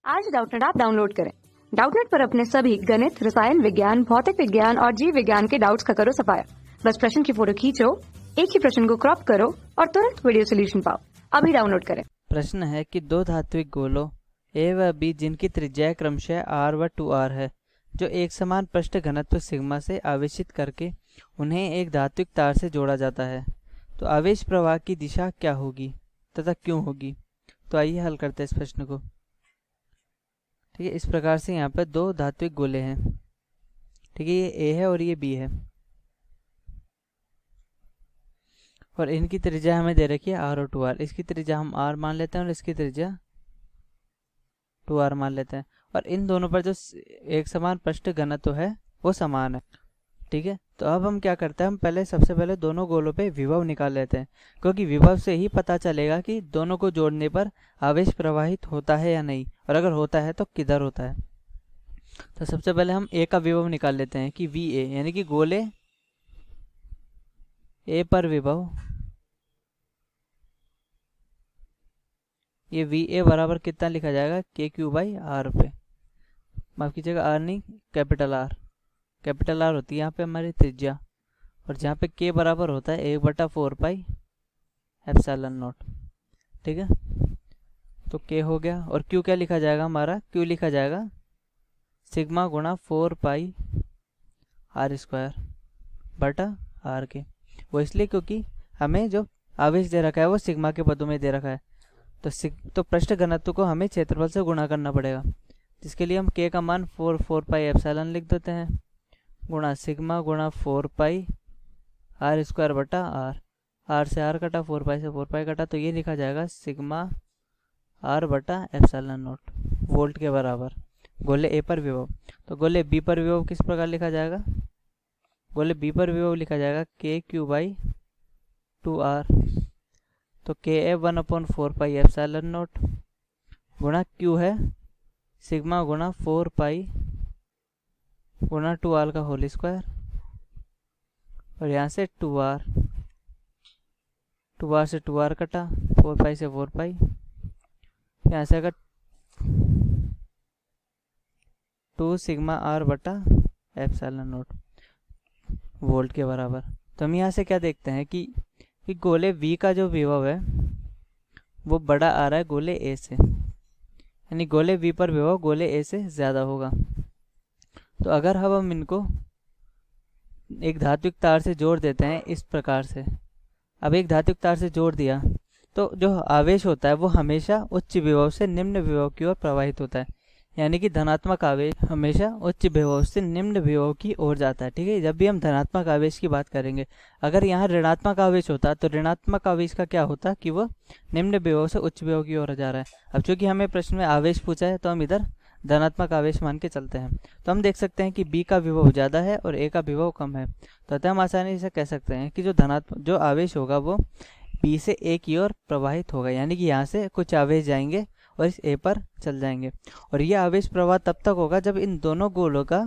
आज Doubtnut app download करें। Doubtnut पर अपने सभी गणित, रसायन विज्ञान, भौतिक विज्ञान और जीव विज्ञान के डाउट्स का करो सफाया। बस प्रश्न की फोटो खींचो, एक ही प्रश्न को क्रॉप करो और तुरंत वीडियो सोल्यूशन पाओ। अभी डाउनलोड करें। प्रश्न है कि दो धात्विक गोलों ए व बी जिनकी त्रिज्या क्रमशः r व 2r है, जो एक समान पृष्ठ घनत्व सिग्मा से आवेशित करके उन्हें एक धात्विक तार से जोड़ा जाता है, तो आवेश प्रवाह की दिशा क्या होगी तथा क्यों होगी। तो आइए हल करते हैं इस प्रश्न को। ठीक है, इस प्रकार से यहाँ पर दो धात्विक गोले हैं। ठीक है, ये ए है और ये बी है और इनकी त्रिज्या हमें दे रखी है r और 2r। इसकी त्रिज्या हम r मान लेते हैं और इसकी त्रिज्या 2r मान लेते हैं, और इन दोनों पर जो एक समान पृष्ठ घनत्व है वो समान है। ठीक है, तो अब हम क्या करते हैं, हम सबसे पहले दोनों गोलों पे विभव निकाल लेते हैं, क्योंकि विभव से ही पता चलेगा कि दोनों को जोड़ने पर आवेश प्रवाहित होता है या नहीं, और अगर होता है तो किधर होता है। तो सबसे पहले हम ए का विभव निकाल लेते हैं कि वी ए, यानी कि गोले ए पर विभव, ये वी ए बराबर कितना लिखा जाएगा, के क्यू बाई आर पे, माफ कीजिएगा आर नहीं, कैपिटल आर होती है यहाँ पे हमारी त्रिज्या, और जहाँ पे के बराबर होता है 1/4 पाई एप्सिलॉन नॉट। ठीक है, तो के हो गया, और क्यू क्या लिखा जाएगा हमारा, क्यू लिखा जाएगा सिग्मा गुणा 4 पाई आर स्क्वायर बटा आर के। वो इसलिए क्योंकि हमें जो आवेश दे रखा है वो सिग्मा के पदों में दे रखा है, तो पृष्ठ घनत्व को हमें क्षेत्रफल से गुणा करना पड़ेगा, जिसके लिए हम के का मान 4 पाई एप्सिलॉन लिख देते हैं, गुणा सिग्मा गुणा 4 पाई आर स्क्वायर बटा आर से आर कटा, 4 पाई से 4 पाई कटा, तो ये लिखा जाएगा सिग्मा आर बटा एप्सिलॉन नॉट वोल्ट के बराबर। गोले ए पर विभव, तो गोले बी पर विभव किस प्रकार लिखा जाएगा, गोले बी पर विभव लिखा जाएगा के क्यू बाई 2r, तो के ए 1/4 पाई एप्सिलॉन नॉट गुणा क्यू है सिग्मा गुणा 4 पाई गुणा 2r का होल स्क्वायर, और यहाँ से 2r से 2r कटा, 4 पाई से 4 पाई, यहाँ से अगर 2 सिग्मा r बटा एप्सिलॉन नॉट वोल्ट के बराबर। तो हम यहाँ से क्या देखते हैं कि गोले V का जो विभव है वो बड़ा आ रहा है गोले A से, यानी गोले V पर विभव गोले A से ज़्यादा होगा। तो अगर हम इनको एक धात्विक तार से जोड़ देते हैं इस प्रकार से, अब एक धात्विक तार से जोड़ दिया तो जो आवेश होता है वो हमेशा उच्च विभव से निम्न विभव की ओर प्रवाहित होता है, यानी कि धनात्मक आवेश हमेशा उच्च विभव से निम्न विभव की ओर जाता है। ठीक है, जब भी हम धनात्मक आवेश की बात करेंगे, अगर यहाँ ऋणात्मक आवेश होता तो ऋणात्मक आवेश का क्या होता कि वो निम्न विभव से उच्च विभव की ओर जा रहा है। अब चूंकि हमें प्रश्न में आवेश पूछा है तो हम इधर धनात्मक आवेश मान के चलते हैं, तो हम देख सकते हैं कि बी का विभव ज़्यादा है और ए का विभव कम है, तो अतः हम आसानी से कह सकते हैं कि जो आवेश होगा वो बी से ए की ओर प्रवाहित होगा, यानी कि यहाँ से कुछ आवेश जाएंगे और इस ए पर चल जाएंगे, और यह आवेश प्रवाह तब तक होगा जब इन दोनों गोलों का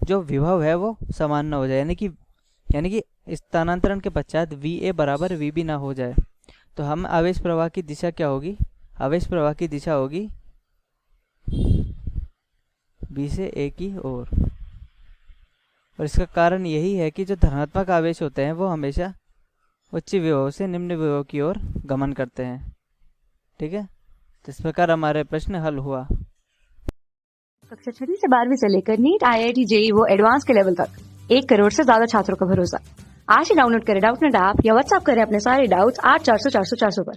जो विभव है वो समान न हो जाए, यानी कि स्थानांतरण के पश्चात वी ए बराबर वी बी ना हो जाए। तो हम आवेश प्रवाह की दिशा क्या होगी, आवेश प्रवाह की दिशा होगी बी से ए की ओर, और इसका कारण यही है कि जो धनात्मक आवेश होते हैं वो हमेशा उच्च विभव से निम्न विभव की ओर गमन करते हैं। ठीक है, तो इस प्रकार हमारे प्रश्न हल हुआ। कक्षा 6 से 12वीं से लेकर नीट, IIT, JEE वो एडवांस के लेवल तक 1 करोड़ से ज्यादा छात्रों का भरोसा। आज ही डाउनलोड करें डाउटनेट ऐप या व्हाट्सएप करें अपने सारे डाउट्स 8400 400 400 पर।